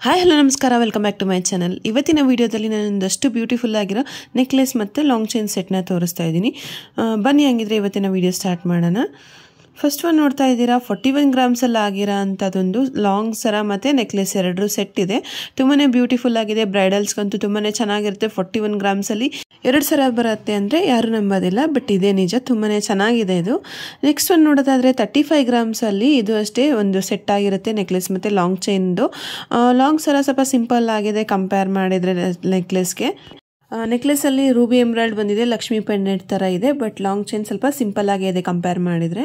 Hi hello ನಮಸ್ಕಾರ, welcome back to my channel. ಇವತ್ತಿನ ವಿಡಿಯೋದಲ್ಲಿ ನಾನು ಒಂದಷ್ಟು ಬ್ಯೂಟಿಫುಲ್ ಆಗಿರೋ ನೆಕ್ಲೆಸ್ ಮತ್ತು ಲಾಂಗ್ ಚೈನ್ ಸೆಟ್ನ ತೋರಿಸ್ತಾ ಇದ್ದೀನಿ. ಬನ್ನಿ ಹಂಗಿದ್ರೆ ಇವತ್ತಿನ ವಿಡಿಯೋ ಸ್ಟಾರ್ಟ್ ಮಾಡೋಣ. ಫಸ್ಟ್ ಒನ್ ನೋಡ್ತಾ ಇದ್ದೀರಾ, 41 ಗ್ರಾಮ್ಸಲ್ಲಿ ಆಗಿರೋ ಅಂಥದ್ದೊಂದು ಲಾಂಗ್ ಸರ ಮತ್ತು ನೆಕ್ಲೆಸ್ ಎರಡರೂ ಸೆಟ್ ಇದೆ. ತುಂಬಾ ಬ್ಯೂಟಿಫುಲ್ ಆಗಿದೆ. ಬ್ರೈಡಲ್ಸ್ಗಂತೂ ತುಂಬಾ ಚೆನ್ನಾಗಿರುತ್ತೆ. 41 ಗ್ರಾಮ್ಸಲ್ಲಿ 2 ಸರ ಬರುತ್ತೆ ಅಂದರೆ ಯಾರೂ ನಂಬೋದಿಲ್ಲ, ಬಟ್ ಇದೇ ನಿಜ. ತುಂಬಾ ಚೆನ್ನಾಗಿದೆ ಇದು. ನೆಕ್ಸ್ಟ್ ಒಂದು ನೋಡೋದಾದರೆ 35 ಗ್ರಾಮ್ಸಲ್ಲಿ ಇದು ಅಷ್ಟೇ ಒಂದು ಸೆಟ್ ಆಗಿರುತ್ತೆ, ನೆಕ್ಲೆಸ್ ಮತ್ತು ಲಾಂಗ್ ಚೈನ್ದು. ಲಾಂಗ್ ಸರ ಸ್ವಲ್ಪ ಸಿಂಪಲ್ ಆಗಿದೆ ಕಂಪೇರ್ ಮಾಡಿದರೆ ನೆಕ್ಲೆಸ್ಗೆ. ನೆಕ್ಲೆಸಲ್ಲಿ ರೂಬಿ ಎಮ್ರಾಲ್ಡ್ ಬಂದಿದೆ, ಲಕ್ಷ್ಮಿ ಪೆಂಡೆಂಟ್ ಥರ ಇದೆ, ಬಟ್ ಲಾಂಗ್ ಚೈನ್ ಸ್ವಲ್ಪ ಸಿಂಪಲ್ ಆಗಿ ಇದೆ ಕಂಪೇರ್ ಮಾಡಿದರೆ.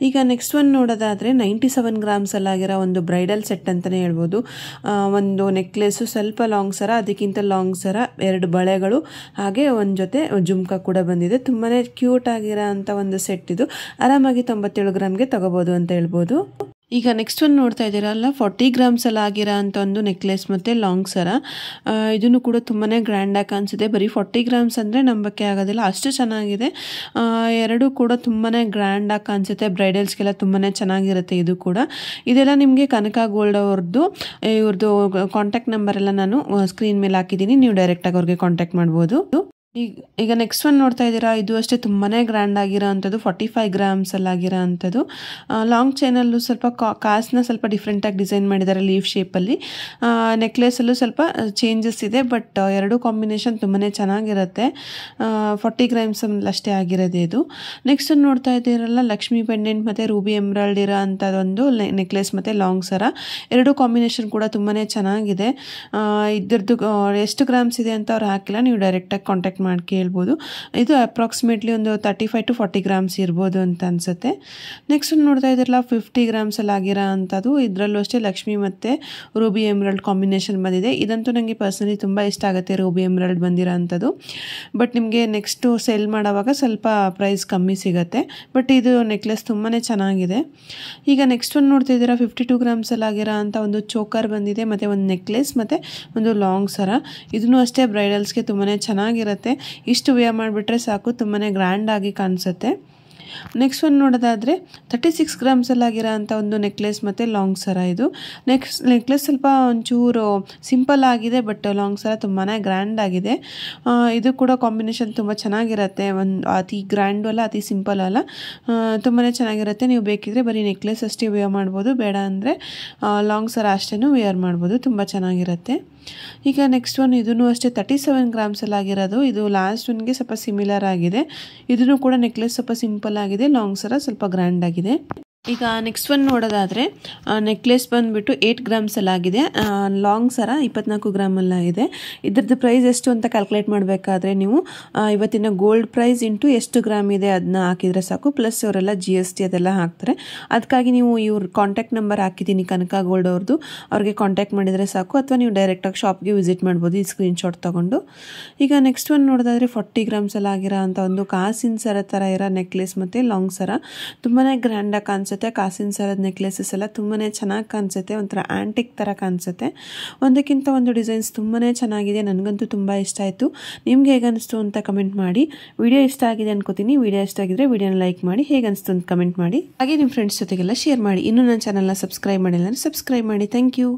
ಈಗ ನೆಕ್ಸ್ಟ್ ಒಂದು ನೋಡೋದಾದರೆ 97 ಗ್ರಾಮ್ಸಲ್ಲಿ ಆಗಿರೋ ಒಂದು ಬ್ರೈಡಲ್ ಸೆಟ್ ಅಂತಲೇ ಹೇಳ್ಬೋದು. ಒಂದು ನೆಕ್ಲೆಸ್ಸು, ಸ್ವಲ್ಪ ಲಾಂಗ್ ಸರ, ಅದಕ್ಕಿಂತ ಲಾಂಗ್ ಸರ, 2 ಬಳೆಗಳು, ಹಾಗೆ ಒಂದು ಜೊತೆ ಜುಮ್ಕಾ ಕೂಡ ಬಂದಿದೆ. ತುಂಬಾ ಕ್ಯೂಟ್ ಆಗಿರೋ ಅಂಥ ಒಂದು ಸೆಟ್ ಇದು. ಆರಾಮಾಗಿ 97 ಗ್ರಾಮ್ಗೆ ತಗೋಬೋದು ಅಂತ ಹೇಳ್ಬೋದು. ಈಗ ನೆಕ್ಸ್ಟ್ ಒಂದು ನೋಡ್ತಾ ಇದ್ದೀರಲ್ಲ, 40 ಗ್ರಾಮ್ಸಲ್ಲಿ ಆಗಿರೋ ಅಂಥ ಒಂದು ನೆಕ್ಲೆಸ್ ಮತ್ತು ಲಾಂಗ್ ಸರ. ಇದನ್ನು ಕೂಡ ತುಂಬಾ ಗ್ರ್ಯಾಂಡಾಗಿ ಕಾಣಿಸುತ್ತೆ. ಬರೀ 40 ಗ್ರಾಮ್ಸ್ ಅಂದರೆ ನಂಬಕ್ಕೆ ಆಗೋದಿಲ್ಲ, ಅಷ್ಟು ಚೆನ್ನಾಗಿದೆ. ಎರಡೂ ಕೂಡ ತುಂಬಾ ಗ್ರ್ಯಾಂಡಾಗಿ ಕಾಣಿಸುತ್ತೆ. ಬ್ರೈಡಲ್ಸ್ಗೆಲ್ಲ ತುಂಬಾ ಚೆನ್ನಾಗಿರುತ್ತೆ ಇದು ಕೂಡ. ಇದೆಲ್ಲ ನಿಮಗೆ ಕನಕ ಗೋಲ್ಡ್ ಇವ್ರದ್ದು ಕಾಂಟ್ಯಾಕ್ಟ್ ನಂಬರ್ ಎಲ್ಲ ನಾನು ಸ್ಕ್ರೀನ್ ಮೇಲೆ ಹಾಕಿದ್ದೀನಿ, ನೀವು ಡೈರೆಕ್ಟಾಗಿ ಅವ್ರಿಗೆ ಕಾಂಟ್ಯಾಕ್ಟ್ ಮಾಡ್ಬೋದು. ಈಗ ನೆಕ್ಸ್ಟ್ ಒಂದು ನೋಡ್ತಾ ಇದ್ದೀರಾ, ಇದು ಅಷ್ಟೇ ತುಂಬಾ ಗ್ರ್ಯಾಂಡ್ ಆಗಿರೋ ಅಂಥದ್ದು. 45 ಗ್ರಾಮ್ಸಲ್ಲಿ ಆಗಿರೋ ಅಂಥದ್ದು. ಲಾಂಗ್ ಚೈನಲ್ಲೂ ಸ್ವಲ್ಪ ಕಾಸನ್ನ ಸ್ವಲ್ಪ ಡಿಫ್ರೆಂಟಾಗಿ ಡಿಸೈನ್ ಮಾಡಿದ್ದಾರೆ, ಲೀಫ್ ಶೇಪಲ್ಲಿ. ನೆಕ್ಲೆಸಲ್ಲೂ ಸ್ವಲ್ಪ ಚೇಂಜಸ್ ಇದೆ, ಬಟ್ ಎರಡೂ ಕಾಂಬಿನೇಷನ್ ತುಂಬಾ ಚೆನ್ನಾಗಿರುತ್ತೆ. 40 ಗ್ರಾಮ್ಸಲ್ಲಿ ಅಷ್ಟೇ ಆಗಿರೋದು ಇದು. ನೆಕ್ಸ್ಟ್ ಒಂದು ನೋಡ್ತಾ ಇದ್ದೀರಲ್ಲ, ಲಕ್ಷ್ಮಿ ಪೆಂಡೆಂಟ್ ಮತ್ತು ರೂಬಿ ಎಮ್ರಾಲ್ಡ್ ಇರೋ ಅಂಥದ್ದೊಂದು ನೆಕ್ಲೆಸ್ ಮತ್ತು ಲಾಂಗ್ ಸರ. ಎರಡೂ ಕಾಂಬಿನೇಷನ್ ಕೂಡ ತುಂಬಾ ಚೆನ್ನಾಗಿದೆ. ಇದ್ರದ್ದು ಎಷ್ಟು ಗ್ರಾಮ್ಸ್ ಇದೆ ಅಂತ ಅವ್ರು ಹಾಕಿಲ್ಲ, ನೀವು ಡೈರೆಕ್ಟಾಗಿ ಕಾಂಟ್ಯಾಕ್ಟ್ ಮಾಡಿ ಕೇಳ್ಬೋದು. ಇದು ಅಪ್ರಾಕ್ಸಿಮೇಟ್ಲಿ ಒಂದು 35 to 40 ಗ್ರಾಮ್ಸ್ ಇರ್ಬೋದು ಅಂತ ಅನಿಸುತ್ತೆ. ನೆಕ್ಸ್ಟ್ ನೋಡ್ತಾ ಇದ್ರಲ್ಲ, 50 ಗ್ರಾಮ್ಸಲ್ಲಿ ಆಗಿರೋ ಅಂಥದ್ದು. ಇದರಲ್ಲೂ ಅಷ್ಟೇ ಲಕ್ಷ್ಮಿ ಮತ್ತು ರೂಬಿ ಎಮ್ರಾಲ್ಡ್ ಕಾಂಬಿನೇಷನ್ ಬಂದಿದೆ. ಇದಂತೂ ನನಗೆ ಪರ್ಸನಲಿ ತುಂಬ ಇಷ್ಟ ಆಗುತ್ತೆ, ರೂಬಿ ಎಮ್ರಾಲ್ಡ್ ಬಂದಿರೋ ಅಂಥದ್ದು. ಬಟ್ ನಿಮಗೆ ನೆಕ್ಸ್ಟು ಸೇಲ್ ಮಾಡೋವಾಗ ಸ್ವಲ್ಪ ಪ್ರೈಸ್ ಕಮ್ಮಿ ಸಿಗುತ್ತೆ, ಬಟ್ ಇದು ನೆಕ್ಲೆಸ್ ತುಂಬಾ ಚೆನ್ನಾಗಿದೆ. ಈಗ ನೆಕ್ಸ್ಟ್ ಒಂದು ನೋಡ್ತಾ ಇದ್ದೀರಾ, 52 ಗ್ರಾಮ್ಸಲ್ಲಿ ಆಗಿರೋ ಅಂಥ ಒಂದು ಚೋಕರ್ ಬಂದಿದೆ, ಮತ್ತು ಒಂದು ನೆಕ್ಲೆಸ್ ಮತ್ತು ಒಂದು ಲಾಂಗ್ ಸರ. ಇದನ್ನು ಅಷ್ಟೇ ಬ್ರೈಡಲ್ಸ್ಗೆ ತುಂಬಾ ಚೆನ್ನಾಗಿರುತ್ತೆ. ಇಷ್ಟು ವೇರ್ ಮಾಡಿಬಿಟ್ರೆ ಸಾಕು, ತುಂಬಾ ಗ್ರ್ಯಾಂಡ್ ಆಗಿ ಕಾಣಿಸುತ್ತೆ. ನೆಕ್ಸ್ಟ್ ಒಂದು ನೋಡೋದಾದರೆ 36 ಗ್ರಾಮ್ಸಲ್ಲಿ ಆಗಿರೋ ಅಂಥ ಒಂದು ನೆಕ್ಲೆಸ್ ಮತ್ತು ಲಾಂಗ್ ಸರ ಇದು. ನೆಕ್ಲೆಸ್ ಸ್ವಲ್ಪ ಒಂಚೂರು ಸಿಂಪಲ್ ಆಗಿದೆ, ಬಟ್ ಲಾಂಗ್ ಸರ ತುಂಬಾ ಗ್ರ್ಯಾಂಡ್ ಆಗಿದೆ. ಇದು ಕೂಡ ಕಾಂಬಿನೇಷನ್ ತುಂಬ ಚೆನ್ನಾಗಿರುತ್ತೆ. ಒಂದು ಅತಿ ಗ್ರ್ಯಾಂಡು ಅಲ್ಲ, ಅತಿ ಸಿಂಪಲ್ ಅಲ್ಲ, ತುಂಬಾ ಚೆನ್ನಾಗಿರುತ್ತೆ. ನೀವು ಬೇಕಿದ್ರೆ ಬರೀ ನೆಕ್ಲೆಸ್ ಅಷ್ಟೇ ವೇರ್ ಮಾಡ್ಬೋದು, ಬೇಡ ಅಂದರೆ ಲಾಂಗ್ ಸರ ಅಷ್ಟೇ ವೇರ್ ಮಾಡ್ಬೋದು, ತುಂಬ ಚೆನ್ನಾಗಿರುತ್ತೆ. ಈಗ ನೆಕ್ಸ್ಟ್ ಒನ್, ಇದನ್ನು ಅಷ್ಟೇ 37 ಗ್ರಾಮ್ಸಲ್ಲಿ ಆಗಿರೋದು. ಇದು ಲಾಸ್ಟ್ ಒನ್ಗೆ ಸ್ವಲ್ಪ ಸಿಮಿಲರ್ ಆಗಿದೆ. ಇದನ್ನು ಕೂಡ ನೆಕ್ಲೆಸ್ ಸ್ವಲ್ಪ ಸಿಂಪಲ್ ಆಗಿದೆ, ಲಾಂಗ್ ಸರ ಸ್ವಲ್ಪ ಗ್ರ್ಯಾಂಡ್ ಆಗಿದೆ. ಈಗ ನೆಕ್ಸ್ಟ್ ಒನ್ ನೋಡೋದಾದರೆ, ನೆಕ್ಲೆಸ್ ಬಂದುಬಿಟ್ಟು 8 ಗ್ರಾಮ್ಸಲ್ಲಿ ಆಗಿದೆ, ಲಾಂಗ್ ಸರ 24 ಗ್ರಾಮಲ್ಲಾಗಿದೆ. ಇದ್ರದ್ದು ಪ್ರೈಸ್ ಎಷ್ಟು ಅಂತ ಕ್ಯಾಲ್ಕುಲೇಟ್ ಮಾಡಬೇಕಾದ್ರೆ ನೀವು ಇವತ್ತಿನ ಗೋಲ್ಡ್ ಪ್ರೈಸ್ ಇಂಟು ಎಷ್ಟು ಗ್ರಾಮ್ ಇದೆ ಅದನ್ನ ಹಾಕಿದರೆ ಸಾಕು, ಪ್ಲಸ್ ಅವರೆಲ್ಲ GST ಅದೆಲ್ಲ ಹಾಕ್ತಾರೆ. ಅದಕ್ಕಾಗಿ ನೀವು ಇವ್ರ ಕಾಂಟ್ಯಾಕ್ಟ್ ನಂಬರ್ ಹಾಕಿದ್ದೀನಿ ಕನಕ ಗೋಲ್ಡ್ ಅವ್ರದ್ದು, ಅವ್ರಿಗೆ ಕಾಂಟ್ಯಾಕ್ಟ್ ಮಾಡಿದರೆ ಸಾಕು, ಅಥವಾ ನೀವು ಡೈರೆಕ್ಟಾಗಿ ಶಾಪ್ಗೆ ವಿಸಿಟ್ ಮಾಡ್ಬೋದು ಈ ಸ್ಕ್ರೀನ್ಶಾಟ್ ತೊಗೊಂಡು. ಈಗ ನೆಕ್ಸ್ಟ್ ಒನ್ ನೋಡೋದಾದರೆ 40 ಗ್ರಾಮ್ಸಲ್ಲಿ ಆಗಿರೋ ಅಂಥ ಒಂದು ಕಾಸಿನ ಸರ ಥರ ಇರೋ ನೆಕ್ಲೆಸ್ ಮತ್ತು ಲಾಂಗ್ ಸರ. ತುಂಬಾ ಗ್ರ್ಯಾಂಡಾಗಿ ಕಾಣಿಸುತ್ತೆ. ಕಾಸಿನ ಸರದ ನೆಕ್ಲೆಸಸ್ ಎಲ್ಲ ತುಂಬಾ ಚೆನ್ನಾಗಿ ಕಾಣಿಸುತ್ತೆ, ಒಂಥರ ಆ್ಯಂಟಿಕ್ ಥರ ಕಾಣಿಸುತ್ತೆ. ಒಂದಕ್ಕಿಂತ ಒಂದು ಡಿಸೈನ್ಸ್ ತುಂಬಾ ಚೆನ್ನಾಗಿದೆ, ನನಗಂತೂ ತುಂಬ ಇಷ್ಟ ಆಯಿತು. ನಿಮ್ಗೆ ಹೇಗೆ ಅನಿಸ್ತು ಅಂತ ಕಮೆಂಟ್ ಮಾಡಿ. ವಿಡಿಯೋ ಇಷ್ಟ ಆಗಿದೆ ಅನ್ಕೋತೀನಿ. ವಿಡಿಯೋ ಇಷ್ಟ ಆಗಿದ್ರೆ ವಿಡಿಯೋನ ಲೈಕ್ ಮಾಡಿ, ಹೇಗೆ ಅನಿಸ್ತು ಅಂತ ಕಮೆಂಟ್ ಮಾಡಿ. ಹಾಗೆ ನಿಮ್ಮ ಫ್ರೆಂಡ್ಸ್ ಜೊತೆಗೆಲ್ಲ ಶೇರ್ ಮಾಡಿ. ಇನ್ನೂ ನನ್ನ ಚಾನಲ್ನ ಸಬ್ಸ್ಕ್ರೈಬ್ ಮಾಡಿಲ್ಲ ಅಂದರೆ ಸಬ್ಸ್ಕ್ರೈಬ್ ಮಾಡಿ. Thank you.